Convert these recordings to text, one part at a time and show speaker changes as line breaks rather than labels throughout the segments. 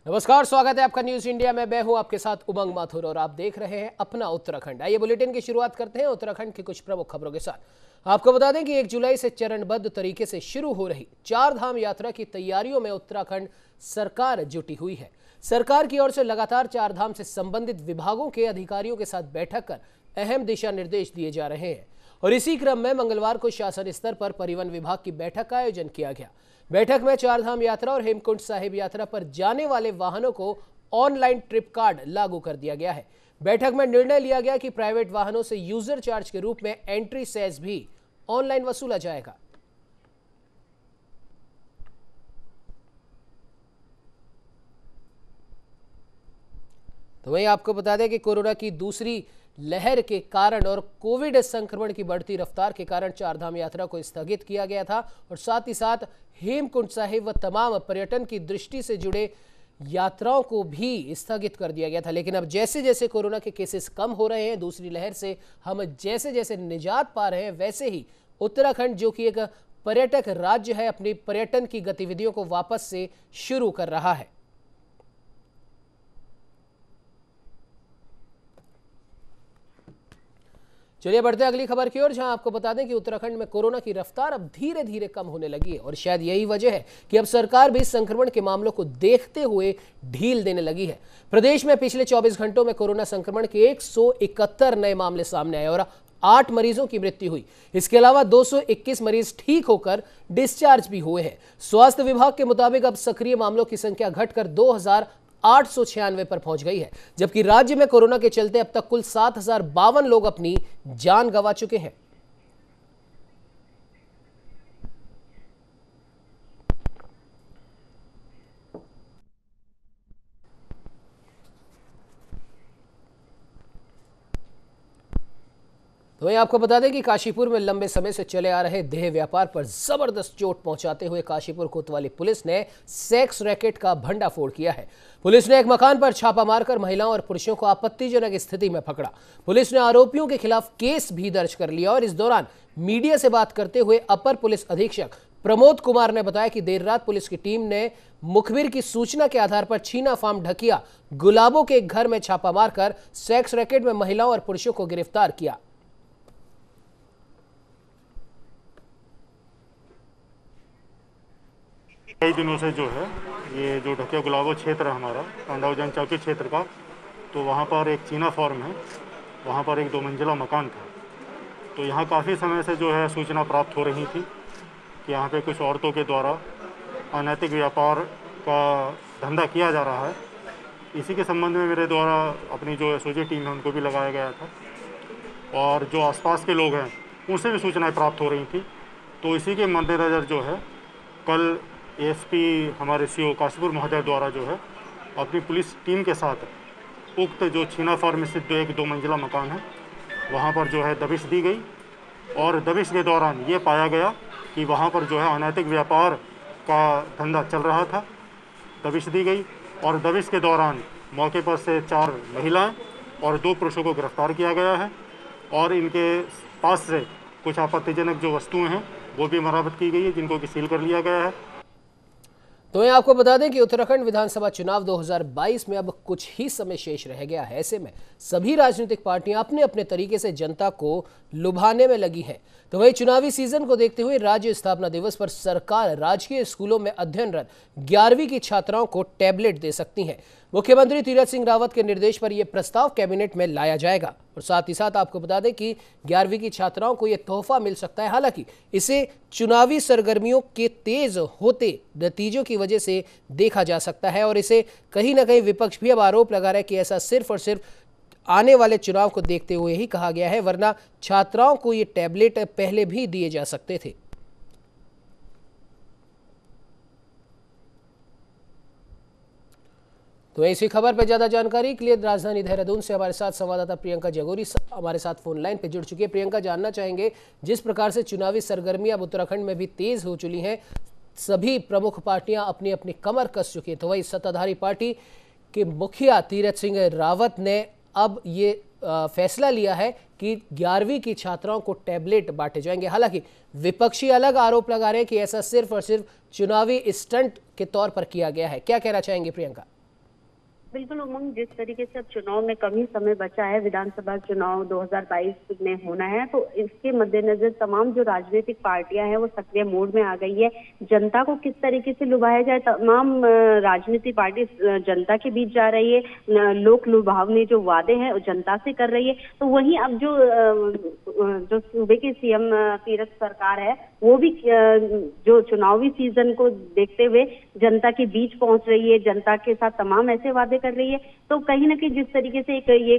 नमस्कार, स्वागत है आपका न्यूज इंडिया में। मैं हूं आपके साथ उमंग माथुर और आप देख रहे हैं अपना उत्तराखंड। आइए बुलेटिन की शुरुआत करते हैं उत्तराखंड की कुछ प्रमुख खबरों के साथ। आपको बता दें कि 1 जुलाई से चरणबद्ध तरीके से शुरू हो रही 4 धाम यात्रा की तैयारियों में उत्तराखंड सरकार जुटी हुई है। सरकार की ओर से लगातार 4 धाम से संबंधित विभागों के अधिकारियों के साथ बैठक कर अहम दिशा निर्देश दिए जा रहे हैं और इसी क्रम में मंगलवार को शासन स्तर पर परिवहन विभाग की बैठक का आयोजन किया गया। बैठक में 4 धाम यात्रा और हेमकुंड साहिब यात्रा पर जाने वाले वाहनों को ऑनलाइन ट्रिप कार्ड लागू कर दिया गया है। बैठक में निर्णय लिया गया कि प्राइवेट वाहनों से यूजर चार्ज के रूप में एंट्री सेस भी ऑनलाइन वसूला जाएगा। तो वहीं आपको बता दें कि कोरोना की दूसरी लहर के कारण और कोविड संक्रमण की बढ़ती रफ्तार के कारण 4 धाम यात्रा को स्थगित किया गया था और साथ ही साथ हेमकुंड साहिब व तमाम पर्यटन की दृष्टि से जुड़े यात्राओं को भी स्थगित कर दिया गया था। लेकिन अब जैसे जैसे कोरोना के केसेस कम हो रहे हैं, दूसरी लहर से हम जैसे जैसे निजात पा रहे हैं, वैसे ही उत्तराखंड जो कि एक पर्यटक राज्य है, अपनी पर्यटन की गतिविधियों को वापस से शुरू कर रहा है। चलिए बढ़ते हैं अगली खबर की ओर, जहां आपको बता दें कि उत्तराखंड में कोरोना की रफ्तार अब धीरे धीरे कम होने लगी है और शायद यही वजह है कि अब सरकार भी संक्रमण के मामलों को देखते हुए ढील देने लगी है। प्रदेश में पिछले 24 घंटों में कोरोना संक्रमण के 171 नए मामले सामने आए और 8 मरीजों की मृत्यु हुई। इसके अलावा 221 मरीज ठीक होकर डिस्चार्ज भी हुए हैं। स्वास्थ्य विभाग के मुताबिक अब सक्रिय मामलों की संख्या घटकर 2896 पर पहुंच गई है, जबकि राज्य में कोरोना के चलते अब तक कुल 7052 लोग अपनी जान गंवा चुके हैं। तो वहीं आपको बता दें कि काशीपुर में लंबे समय से चले आ रहे देह व्यापार पर जबरदस्त चोट पहुंचाते हुए काशीपुर कोतवाली पुलिस ने सेक्स रैकेट का भंडाफोड़ किया है। पुलिस ने एक मकान पर छापा मारकर महिलाओं और पुरुषों को आपत्तिजनक स्थिति में पकड़ा। पुलिस ने आरोपियों के खिलाफ केस भी दर्ज कर लिया और इस दौरान मीडिया से बात करते हुए अपर पुलिस अधीक्षक प्रमोद कुमार ने बताया कि देर रात पुलिस की टीम ने मुखबिर की सूचना के आधार पर छीना फार्म ढकिया गुलाबों के एक घर में छापा मारकर सेक्स रैकेट में महिलाओं और पुरुषों को गिरफ्तार किया।
कई दिनों से जो है ये जो ढकिया गुलाबो क्षेत्र है हमारा पांडवजंग चौकी क्षेत्र का, तो वहाँ पर एक चीना फार्म है, वहाँ पर एक 2 मंजिला मकान था। तो यहाँ काफ़ी समय से जो है सूचना प्राप्त हो रही थी कि यहाँ पे कुछ औरतों के द्वारा अनैतिक व्यापार का धंधा किया जा रहा है। इसी के संबंध में मेरे द्वारा अपनी जो एसओजी टीम है उनको भी लगाया गया था और जो आसपास के लोग हैं उनसे भी सूचनाएँ प्राप्त हो रही थी। तो इसी के मद्देनज़र जो है कल एसपी हमारे सीओ काशीपुर महोदय द्वारा जो है अपनी पुलिस टीम के साथ उक्त जो छीना फार्म स्थित जो एक 2 मंजिला मकान है वहाँ पर जो है दबिश दी गई और दबिश के दौरान ये पाया गया कि वहाँ पर जो है अनैतिक व्यापार का धंधा चल रहा था। दबिश दी गई और दबिश के दौरान मौके पर से 4 महिलाएं और 2 पुरुषों को गिरफ्तार किया गया है और इनके पास से कुछ आपत्तिजनक जो वस्तुएँ हैं वो भी बरामद की गई है, जिनको कि सील कर लिया गया है।
तो मैं आपको बता दें कि उत्तराखंड विधानसभा चुनाव 2022 में अब कुछ ही समय शेष रह गया है। ऐसे में सभी राजनीतिक पार्टियां अपने अपने तरीके से जनता को लुभाने में लगी हैं। तो वही चुनावी सीजन को देखते हुए राज्य स्थापना दिवस पर सरकार राजकीय स्कूलों में अध्ययनरत 11वीं की छात्राओं को टैबलेट दे सकती है। मुख्यमंत्री तीरथ सिंह रावत के निर्देश पर यह प्रस्ताव कैबिनेट में लाया जाएगा और साथ ही साथ आपको बता दें कि 11वीं की छात्राओं को यह तोहफा मिल सकता है। हालांकि इसे चुनावी सरगर्मियों के तेज होते नतीजों की वजह से देखा जा सकता है और इसे कहीं ना कहीं विपक्ष भी अब आरोप लगा रहा है कि ऐसा सिर्फ और सिर्फ आने वाले चुनाव को देखते हुए ही कहा गया है, वरना छात्राओं को ये टैबलेट पहले भी दिए जा सकते थे। तो इसी खबर पर ज्यादा जानकारी के लिए राजधानी देहरादून से हमारे साथ संवाददाता प्रियंका जगोरी हमारे साथ फोन लाइन पर जुड़ चुकी है। प्रियंका, जानना चाहेंगे जिस प्रकार से चुनावी सरगर्मियां अब उत्तराखंड में भी तेज हो चुकी हैं, सभी प्रमुख पार्टियां अपनी अपनी कमर कस चुकी हैं, तो वही सत्ताधारी पार्टी के मुखिया तीरथ सिंह रावत ने अब ये फैसला लिया है कि 11वीं की छात्राओं को टैबलेट बांटे जाएंगे। हालांकि विपक्षी अलग आरोप लगा रहे हैं कि ऐसा सिर्फ और सिर्फ चुनावी स्टंट के तौर पर किया गया है। क्या कहना चाहेंगे प्रियंका?
बिल्कुल उमंग, जिस तरीके से अब चुनाव में कम ही समय बचा है, विधानसभा चुनाव 2022 में होना है, तो इसके मद्देनजर तमाम जो राजनीतिक पार्टियां हैं वो सक्रिय मोड में आ गई है। जनता को किस तरीके से लुभाया जाए, तमाम राजनीतिक पार्टी जनता के बीच जा रही है। लोक लुभावनी जो वादे हैं वो जनता से कर रही है। तो वहीं अब जो सूबे के सीएम तीरथ सरकार है, वो भी जो चुनावी सीजन को देखते हुए जनता के बीच पहुंच रही है, जनता के साथ तमाम ऐसे वादे कर रही है। तो कहीं ना कहीं जिस तरीके से एक ये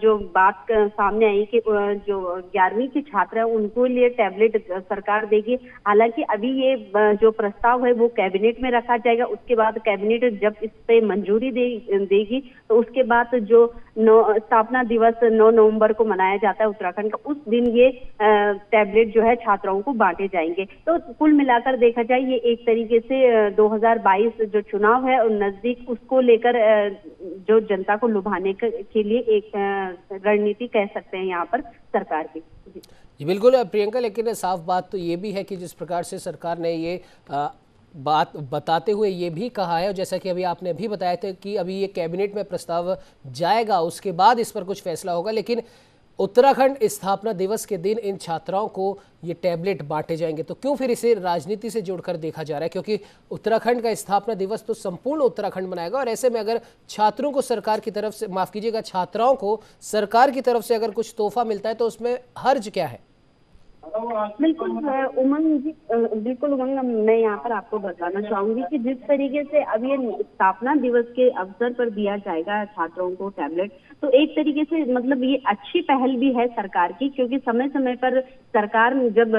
जो बात सामने आई कि जो 11वीं के छात्र हैं उनको लिए टैबलेट सरकार देगी। हालांकि अभी ये जो प्रस्ताव है वो कैबिनेट में रखा जाएगा। उसके बाद कैबिनेट जब इस पे मंजूरी देगी तो उसके बाद जो स्थापना दिवस 9 नवंबर को मनाया जाता है उत्तराखंड का, उस दिन ये टैबलेट जो है छात्राओं को बांटे जाएंगे। तो कुल मिलाकर देखा जाए ये एक तरीके से 2022 जो चुनाव है और नजदीक, उसको लेकर जो जनता को लुभाने के लिए एक रणनीति कह सकते हैं यहाँ पर सरकार की।
जी बिल्कुल प्रियंका, लेकिन साफ बात तो ये भी है कि जिस प्रकार से सरकार ने ये बात बताते हुए ये भी कहा है, और जैसा कि अभी आपने भी बताया था कि अभी ये कैबिनेट में प्रस्ताव जाएगा, उसके बाद इस पर कुछ फैसला होगा, लेकिन उत्तराखंड स्थापना दिवस के दिन इन छात्राओं को ये टैबलेट बांटे जाएंगे। तो क्यों फिर इसे राजनीति से जोड़कर देखा जा रहा है? क्योंकि उत्तराखंड का स्थापना दिवस तो संपूर्ण उत्तराखंड मनाएगा, और ऐसे में अगर छात्रों को सरकार की तरफ से, माफ कीजिएगा, छात्राओं को सरकार की तरफ से अगर कुछ तोहफा मिलता है तो उसमें हर्ज क्या है?
बिल्कुल उमंग जी, बिल्कुल उमंग, मैं यहाँ पर आपको बताना चाहूंगी कि जिस तरीके से अब ये स्थापना दिवस के अवसर पर दिया जाएगा छात्रों को टैबलेट, तो एक तरीके से मतलब ये अच्छी पहल भी है सरकार की, क्योंकि समय समय पर सरकार जब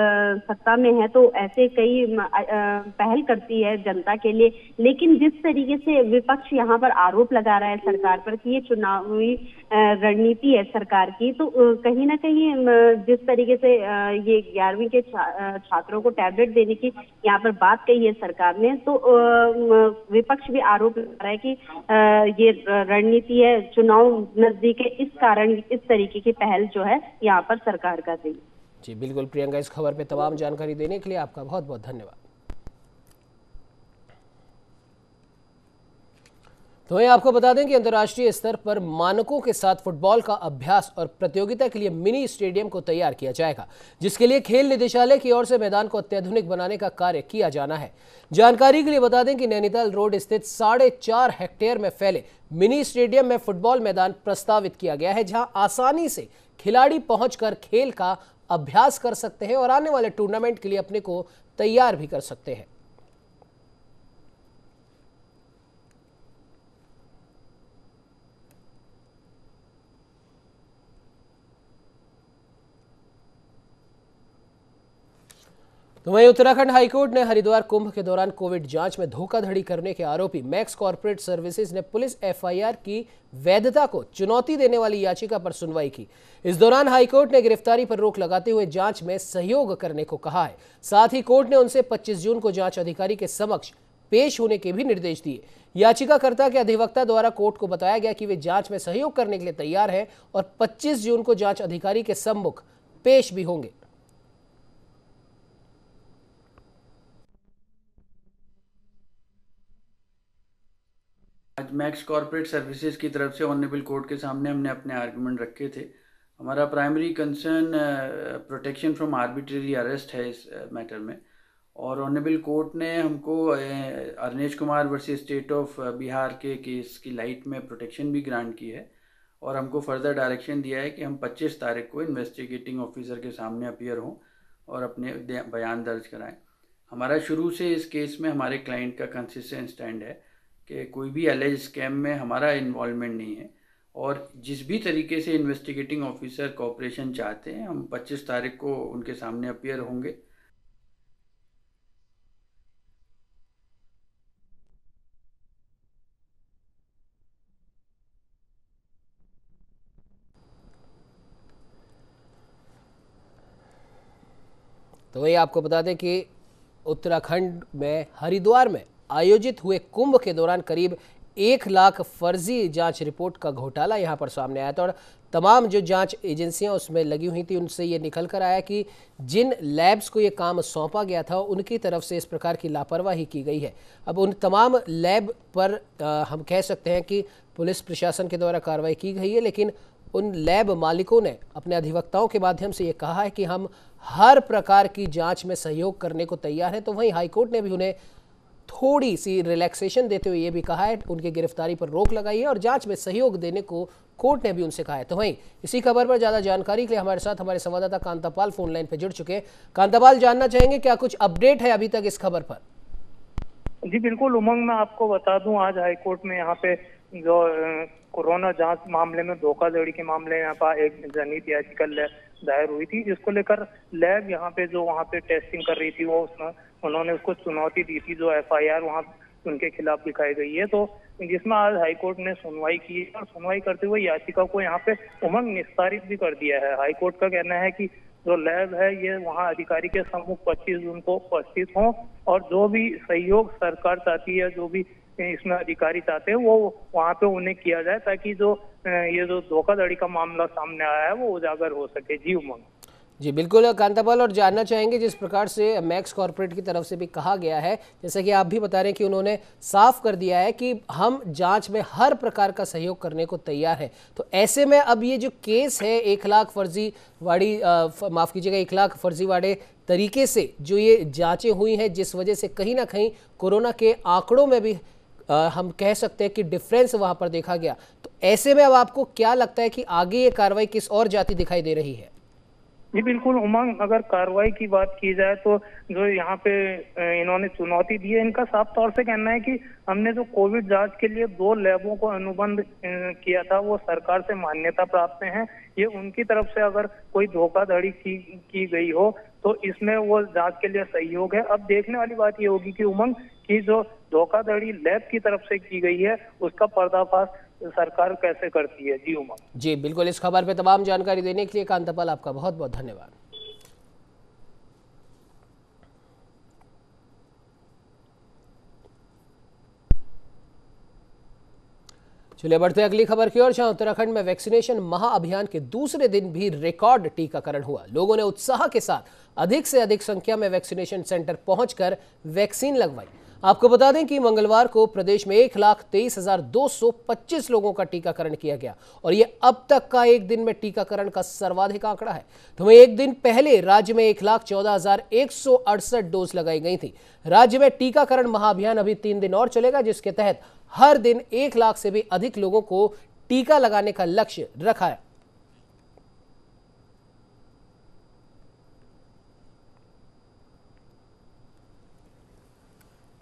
सत्ता में है तो ऐसे कई पहल करती है जनता के लिए। लेकिन जिस तरीके से विपक्ष यहाँ पर आरोप लगा रहा है सरकार पर कि ये चुनावी रणनीति है सरकार की, तो कहीं ना कहीं जिस तरीके से ये 11वीं के छात्रों को टैबलेट देने की यहाँ पर बात कही है सरकार ने, तो विपक्ष भी आरोप लगा रहा है कि ये रणनीति है, चुनाव नजदीक है, इस कारण इस तरीके की पहल जो है यहाँ पर सरकार कर रही है।
जी बिल्कुल प्रियंका, इस खबर पे तमाम जानकारी देने के लिए आपका बहुत बहुत धन्यवाद। तो वहीं आपको बता दें कि अंतर्राष्ट्रीय स्तर पर मानकों के साथ फुटबॉल का अभ्यास और प्रतियोगिता के लिए मिनी स्टेडियम को तैयार किया जाएगा, जिसके लिए खेल निदेशालय की ओर से मैदान को अत्याधुनिक बनाने का कार्य किया जाना है। जानकारी के लिए बता दें कि नैनीताल रोड स्थित 4.5 हेक्टेयर में फैले मिनी स्टेडियम में फुटबॉल मैदान प्रस्तावित किया गया है, जहां आसानी से खिलाड़ी पहुंचकर खेल का अभ्यास कर सकते हैं और आने वाले टूर्नामेंट के लिए अपने को तैयार भी कर सकते हैं। तो वहीं उत्तराखंड हाईकोर्ट ने हरिद्वार कुंभ के दौरान कोविड जांच में धोखाधड़ी करने के आरोपी मैक्स कॉर्पोरेट सर्विसेज ने पुलिस एफआईआर की वैधता को चुनौती देने वाली याचिका पर सुनवाई की। इस दौरान हाईकोर्ट ने गिरफ्तारी पर रोक लगाते हुए जांच में सहयोग करने को कहा है। साथ ही कोर्ट ने उनसे 25 जून को जांच अधिकारी के समक्ष पेश होने के भी निर्देश दिए। याचिकाकर्ता के अधिवक्ता द्वारा कोर्ट को बताया गया कि वे जांच में सहयोग करने के लिए तैयार हैं और 25 जून को जांच अधिकारी के सम्मुख पेश भी होंगे।
आज मैक्स कॉर्पोरेट सर्विसेज की तरफ से ऑनरेबल कोर्ट के सामने हमने अपने आर्गुमेंट रखे थे। हमारा primary concern protection from arbitrary arrest है इस मैटर में, और ऑनरेबल कोर्ट ने हमको Arnesh Kumar versus state of Bihar के केस की लाइट में प्रोटेक्शन भी ग्रांट की है, और हमको फर्दर डायरेक्शन दिया है कि हम 25 तारीख को इन्वेस्टिगेटिंग ऑफिसर के सामने अपीयर हों और अपने बयान दर्ज कराएं। हमारा शुरू से इस केस में हमारे क्लाइंट का कंसिस्टेंट स्टैंड है कि कोई भी एलिज स्कैम में हमारा इन्वॉल्वमेंट नहीं है, और जिस भी तरीके से इन्वेस्टिगेटिंग ऑफिसर कोऑपरेशन चाहते हैं हम 25 तारीख को उनके सामने अपीयर होंगे।
तो वही आपको बता दें कि उत्तराखंड में हरिद्वार में आयोजित हुए कुंभ के दौरान करीब 1 लाख फर्जी जांच रिपोर्ट का घोटाला यहां पर सामने आया था और तमाम जो जांच एजेंसियां उसमें लगी हुई थी उनसे ये निकल कर आया कि जिन लैब्स को ये काम सौंपा गया था उनकी तरफ से इस प्रकार की लापरवाही की गई है। अब उन तमाम लैब पर हम कह सकते हैं कि पुलिस प्रशासन के द्वारा कार्रवाई की गई है, लेकिन उन लैब मालिकों ने अपने अधिवक्ताओं के माध्यम से ये कहा है कि हम हर प्रकार की जांच में सहयोग करने को तैयार हैं। तो वहीं हाईकोर्ट ने भी उन्हें थोड़ी सी रिलैक्सेशन देते हुए ये भी कहा है, उनकी गिरफ्तारी पर रोक लगाई है और जांच में सहयोग देने को कोर्ट ने भी उनसे कहा है। तो वहीं इसी खबर पर ज्यादा जानकारी के लिए हमारे साथ हमारे संवाददाता कांतापाल फोन लाइन पर जुड़ चुके हैं। कांतापाल, जानना चाहेंगे क्या कुछ अपडेट है अभी तक इस खबर पर?
जी बिल्कुल उमंग, मैं आपको बता दूं, आज हाईकोर्ट में यहाँ पे जो कोरोना जांच मामले में धोखाधड़ी के मामले में यहाँ पर एक जनहित याचिका दायर हुई थी, जिसको लेकर लैब यहाँ पे जो वहाँ पे टेस्टिंग कर रही थी वो उसमें उन्होंने उसको चुनौती दी थी, जो FIR वहाँ उनके खिलाफ दिखाई गई है। तो जिसमें आज हाईकोर्ट ने सुनवाई की है और सुनवाई करते हुए याचिका को यहाँ पे उमंग निस्तारित भी कर दिया है। हाईकोर्ट का कहना है कि जो लैब है ये वहाँ अधिकारी के सम्मुख 25 जून को उपस्थित हों और जो भी सहयोग सरकार चाहती है, जो भी इसमें अधिकारी चाहते हैं, वो वहाँ पे उन्हें किया जाए ताकि जो ये जो धोखाधड़ी का मामला सामने आया है वो उजागर हो सके। जी उमंग।
जी बिल्कुल कांतापाल, और जानना चाहेंगे जिस प्रकार से मैक्स कॉर्पोरेट की तरफ से भी कहा गया है, जैसा कि आप भी बता रहे हैं कि उन्होंने साफ कर दिया है कि हम जांच में हर प्रकार का सहयोग करने को तैयार हैं। तो ऐसे में अब ये जो केस है 1 लाख फर्जीवाड़ी माफ़ कीजिएगा 1 लाख फर्जीवाड़े तरीके से जो ये जांचें हुई हैं, जिस वजह से कहीं ना कहीं कोरोना के आंकड़ों में भी हम कह सकते हैं कि डिफरेंस वहां पर देखा गया। तो ऐसे में अब आपको क्या लगता है कि आगे ये कार्रवाई किस और जाती दिखाई दे रही है?
जी बिल्कुल उमंग, अगर कार्रवाई की बात की जाए तो जो यहाँ पे इन्होंने चुनौती दी है, इनका साफ तौर से कहना है कि हमने जो कोविड जांच के लिए 2 लैबों को अनुबंध किया था वो सरकार से मान्यता प्राप्त हैं। ये उनकी तरफ से अगर कोई धोखाधड़ी की गई हो तो इसमें वो जांच के लिए सहयोग है। अब देखने वाली बात ये होगी कि उमंग की जो धोखाधड़ी लैब की तरफ से की गई है उसका पर्दाफाश सरकार कैसे करती है। जी उमंग।
जी बिल्कुल, इस खबर पे तमाम जानकारी देने के लिए कांतापाल आपका बहुत बहुत धन्यवाद। चलिए बढ़ते अगली खबर की ओर, जहां उत्तराखंड में वैक्सीनेशन महाअभियान के दूसरे दिन भी रिकॉर्ड टीकाकरण हुआ। लोगों ने उत्साह के साथ अधिक से अधिक संख्या में वैक्सीनेशन सेंटर पहुंचकर वैक्सीन लगवाई। आपको बता दें कि मंगलवार को प्रदेश में 1,23,225 लोगों का टीकाकरण किया गया और ये अब तक का एक दिन में टीकाकरण का सर्वाधिक आंकड़ा है। तो वहीं एक दिन पहले राज्य में 1,14,168 डोज लगाई गई थी। राज्य में टीकाकरण महाअभियान अभी 3 दिन और चलेगा, जिसके तहत हर दिन 1 लाख से भी अधिक लोगों को टीका लगाने का लक्ष्य रखा है।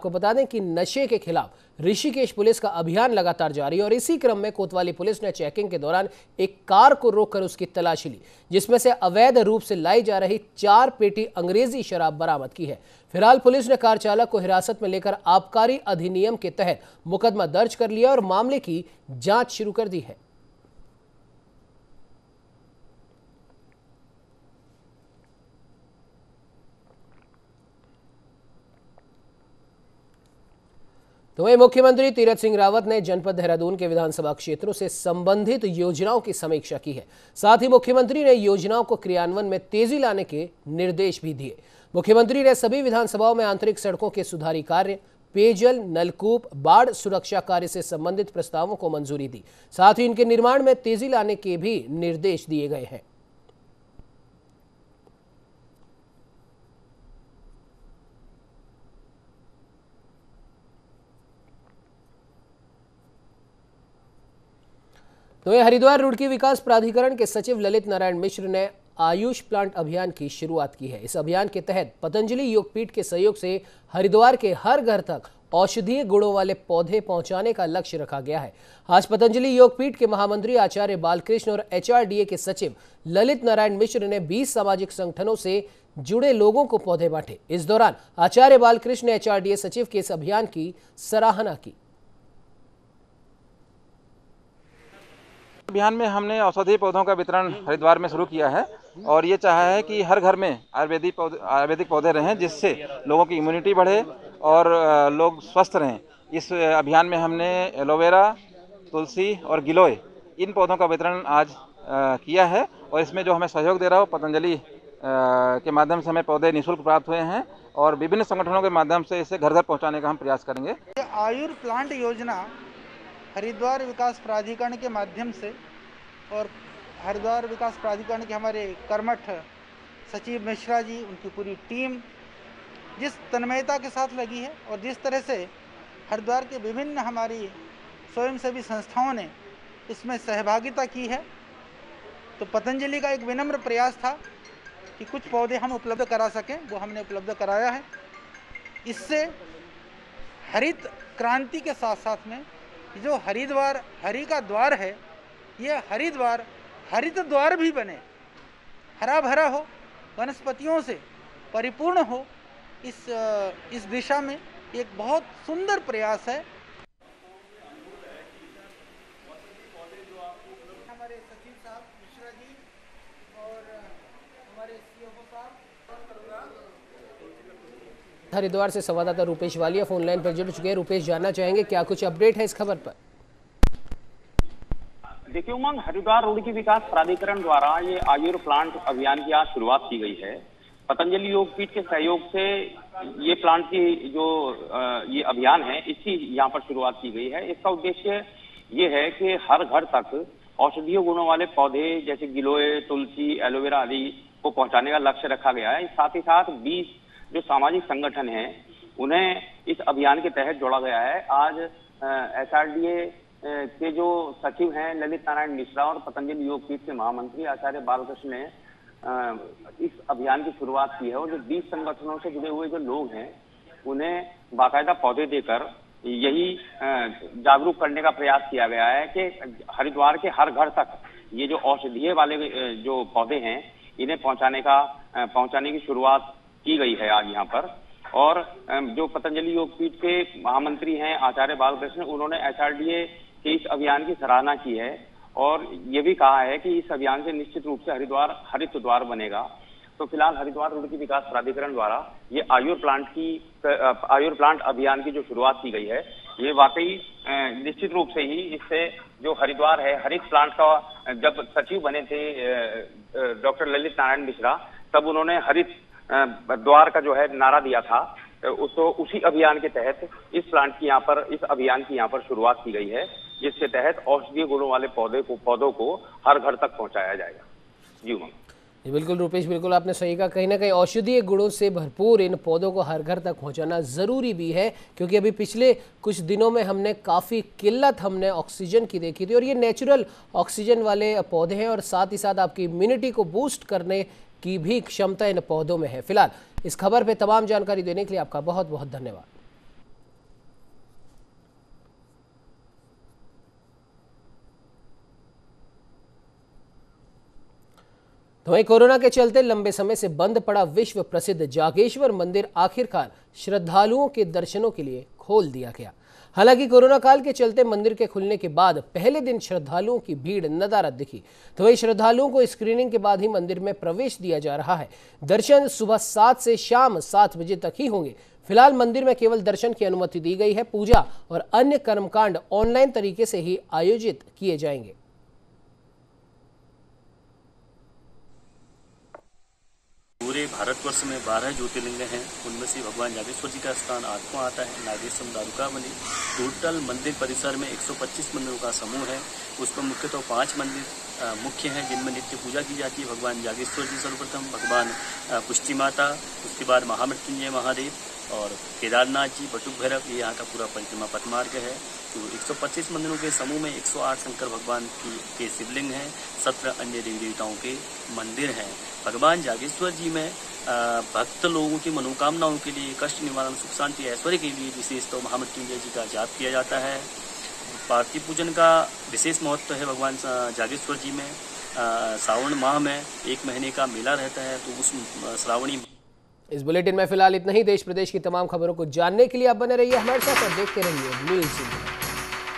को बता दें कि नशे के खिलाफ ऋषिकेश पुलिस का अभियान लगातार जारी है और इसी क्रम में कोतवाली पुलिस ने चेकिंग के दौरान एक कार को रोककर उसकी तलाशी ली, जिसमें से अवैध रूप से लाई जा रही 4 पेटी अंग्रेजी शराब बरामद की है। फिलहाल पुलिस ने कार चालक को हिरासत में लेकर आबकारी अधिनियम के तहत मुकदमा दर्ज कर लिया और मामले की जांच शुरू कर दी है। तो वहीं मुख्यमंत्री तीरथ सिंह रावत ने जनपद देहरादून के विधानसभा क्षेत्रों से संबंधित योजनाओं की समीक्षा की है। साथ ही मुख्यमंत्री ने योजनाओं को क्रियान्वयन में तेजी लाने के निर्देश भी दिए। मुख्यमंत्री ने सभी विधानसभाओं में आंतरिक सड़कों के सुधारी कार्य, पेयजल, नलकूप, बाढ़ सुरक्षा कार्य से संबंधित प्रस्तावों को मंजूरी दी। साथ ही इनके निर्माण में तेजी लाने के भी निर्देश दिए गए हैं। तो ये हरिद्वार रुड़की विकास प्राधिकरण के सचिव ललित नारायण मिश्र ने आयुष प्लांट अभियान की शुरुआत की है। इस अभियान के तहत पतंजलि योगपीठ के सहयोग से हरिद्वार के हर घर तक औषधीय गुणों वाले पौधे पहुंचाने का लक्ष्य रखा गया है। आज पतंजलि योगपीठ के महामंत्री आचार्य बालकृष्ण और HRDA के सचिव ललित नारायण मिश्र ने 20 सामाजिक संगठनों से जुड़े लोगों को पौधे बांटे। इस दौरान आचार्य बालकृष्ण ने HRDA सचिव के इस अभियान की सराहना की।
अभियान में हमने औषधीय पौधों का वितरण हरिद्वार में शुरू किया है और ये चाहा है कि हर घर में आयुर्वेदिक पौधे रहें, जिससे लोगों की इम्यूनिटी बढ़े और लोग स्वस्थ रहें। इस अभियान में हमने एलोवेरा, तुलसी और गिलोय इन पौधों का वितरण आज किया है और इसमें जो हमें सहयोग दे रहा हो पतंजलि के माध्यम से हमें पौधे निःशुल्क प्राप्त हुए हैं और विभिन्न संगठनों के माध्यम से इसे घर घर पहुंचाने का हम प्रयास करेंगे।
आयुर प्लांट योजना हरिद्वार विकास प्राधिकरण के माध्यम से और हरिद्वार विकास प्राधिकरण के हमारे कर्मठ सचिव मिश्रा जी, उनकी पूरी टीम जिस तन्मयता के साथ लगी है और जिस तरह से हरिद्वार के विभिन्न हमारी स्वयंसेवी संस्थाओं ने इसमें सहभागिता की है, तो पतंजलि का एक विनम्र प्रयास था कि कुछ पौधे हम उपलब्ध करा सकें, वो हमने उपलब्ध कराया है। इससे हरित क्रांति के साथ साथ में जो हरिद्वार हरि का द्वार है, ये हरिद्वार हरित द्वार भी बने, हरा भरा हो, वनस्पतियों से परिपूर्ण हो। इस दिशा में एक बहुत सुंदर प्रयास है। हमारे सचिव साहब मिश्रा जी और हमारे सीएफओ साहब।
हरिद्वार से संवाददाता रुपेश वालिया फोन लाइन पर जुड़ चुके हैं। रुपेश, जानना चाहेंगे क्या कुछ अपडेट है इस खबर पर?
देखिए उमंग, हरिद्वार रुड़की विकास प्राधिकरण द्वारा ये आयुर प्लांट अभियान की आज शुरुआत की गई है। पतंजलि योगपीठ के सहयोग से ये प्लांट की जो ये अभियान है इसकी यहाँ पर शुरुआत की गई है। इसका उद्देश्य ये है कि हर घर तक औषधीय गुणों वाले पौधे जैसे गिलोय, तुलसी, एलोवेरा आदि को पहुंचाने का लक्ष्य रखा गया है। साथ ही साथ 20 जो सामाजिक संगठन हैं उन्हें इस अभियान के तहत जोड़ा गया है। आज SRDA के जो सचिव हैं ललित नारायण मिश्रा और पतंजलि योगपीठ के महामंत्री आचार्य बालकृष्ण ने इस अभियान की शुरुआत की है और जो 20 संगठनों से जुड़े हुए जो लोग हैं उन्हें बाकायदा पौधे देकर यही जागरूक करने का प्रयास किया गया है कि हरिद्वार के हर घर तक ये जो औषधीय वाले जो पौधे हैं इन्हें पहुंचाने की शुरुआत की गई है आज यहाँ पर। और जो पतंजलि योगपीठ के महामंत्री हैं आचार्य बालकृष्ण, उन्होंने SRDA के इस अभियान की सराहना की है और ये भी कहा है कि इस अभियान से निश्चित रूप से हरिद्वार हरित द्वार बनेगा। तो फिलहाल हरिद्वार रुड़की विकास प्राधिकरण द्वारा ये आयुर प्लांट अभियान की जो शुरुआत की गई है, ये वाकई निश्चित रूप से ही इससे जो हरिद्वार है हरित प्लांट का, जब सचिव बने थे डॉक्टर ललित नारायण मिश्रा, तब उन्होंने हरित द्वार का जो है नारा दिया था। तो उसी अभियान के तहत इस अभियान की यहाँ पर शुरुआत की गई है, जिसके तहत औषधीय गुणों वाले पौधों को हर घर तक पहुंचाया जाएगा। जी उमंग।
बिल्कुल रुपेश, बिल्कुल आपने सही कहा। कहीं ना कहीं औषधीय गुणों से भरपूर इन पौधों को हर घर तक पहुंचाना ज़रूरी भी है, क्योंकि अभी पिछले कुछ दिनों में हमने काफ़ी किल्लत ऑक्सीजन की देखी थी और ये नेचुरल ऑक्सीजन वाले पौधे हैं और साथ ही साथ आपकी इम्यूनिटी को बूस्ट करने की भी क्षमता इन पौधों में है। फिलहाल इस खबर पे तमाम जानकारी देने के लिए आपका बहुत बहुत धन्यवाद। तो वहीं कोरोना के चलते लंबे समय से बंद पड़ा विश्व प्रसिद्ध जागेश्वर मंदिर आखिरकार श्रद्धालुओं के दर्शनों के लिए खोल दिया गया। हालांकि कोरोना काल के चलते मंदिर के खुलने के बाद पहले दिन श्रद्धालुओं की भीड़ नदारद दिखी, तो वही श्रद्धालुओं को स्क्रीनिंग के बाद ही मंदिर में प्रवेश दिया जा रहा है। दर्शन सुबह 7 से शाम 7 बजे तक ही होंगे। फिलहाल मंदिर में केवल दर्शन की अनुमति दी गई है। पूजा और अन्य कर्मकांड ऑनलाइन तरीके से ही आयोजित किए जाएंगे।
पूरे भारतवर्ष में 12 ज्योतिर्लिंग हैं, उनमें से भगवान जागेश्वर जी का स्थान 8वां आता है, नागेश्वरम दारुकावली। टोटल मंदिर परिसर में 125 मंदिरों का समूह है। उसमें मुख्यतः 5 मंदिर मुख्य हैं जिनमें नित्य पूजा की जाती है। भगवान जागेश्वर जी सर्वप्रथम, भगवान पुष्टि माता, उसके बाद महामृत्युंजय महादेव और केदारनाथ जी, बटुक भैरव, ये यहाँ का पूरा परिक्रमा पथ मार्ग है। तो 125 मंदिरों के समूह में 108 शंकर भगवान के शिवलिंग हैं, 17 अन्य देवी देवताओं के मंदिर हैं। भगवान जागेश्वर जी में भक्त लोगों की मनोकामनाओं के लिए, कष्ट निवारण, सुख शांति, ऐश्वर्य के लिए विशेष तो महामृत्युंजय जी का जाप किया जाता है। पार्थिव पूजन का विशेष महत्व है भगवान जागेश्वर जी में। श्रावण माह में 1 महीने का मेला रहता है, तो उस श्रावणी।
इस बुलेटिन में फिलहाल इतना ही। देश प्रदेश की तमाम खबरों को जानने के लिए आप बने रहिए हमारे साथ और देखते रहिए न्यूज़ इंडिया।